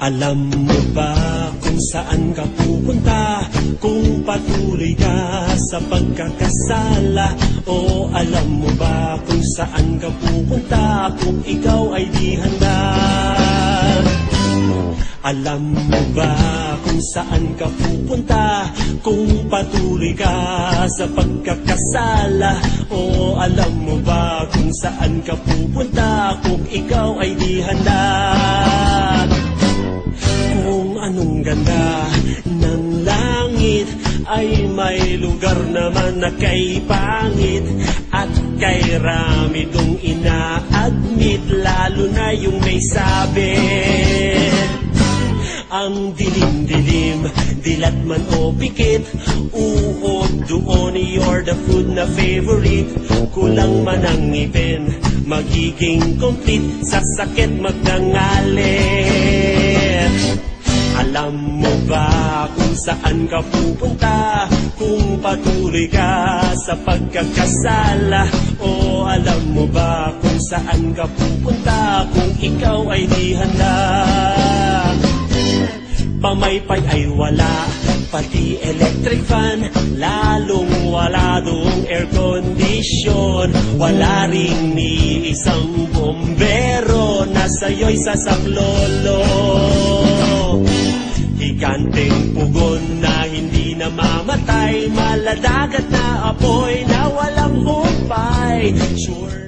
Alam mo ba kung saan ka pupunta kung patuloy ka sa pagkakasala? O alam mo ba kung saan ka pupunta kung ikaw ay di handa? Alam mo ba kung saan ka pupunta kung patuloy ka sa pagkakasala? O alam mo ba kung saan ka pupunta kung ikaw ay di handa? Kung anong ganda ng langit ay may lugar naman na kay pangit at kay rami dong ina-admit, lalo na yung may sabi. Ang dilim-dilim, dilat man o pikit, uod doon, you're the food na favorite. Kulang man ang ngipin, magiging complete, sa sakit magngangalit. Alam mo ba kung saan ka pupunta kung patuloy ka sa pagkakasala? O alam mo ba kung saan ka pupunta kung ikaw ay di handa? Pamaypay ay wala, pati electric fan, lalong wala doong air condition. Wala ring ni isang bombero na sa'yo'y sasaklolo. Higanteng pugon na hindi namamatay, maladagat na apoy na walang humpay. Sure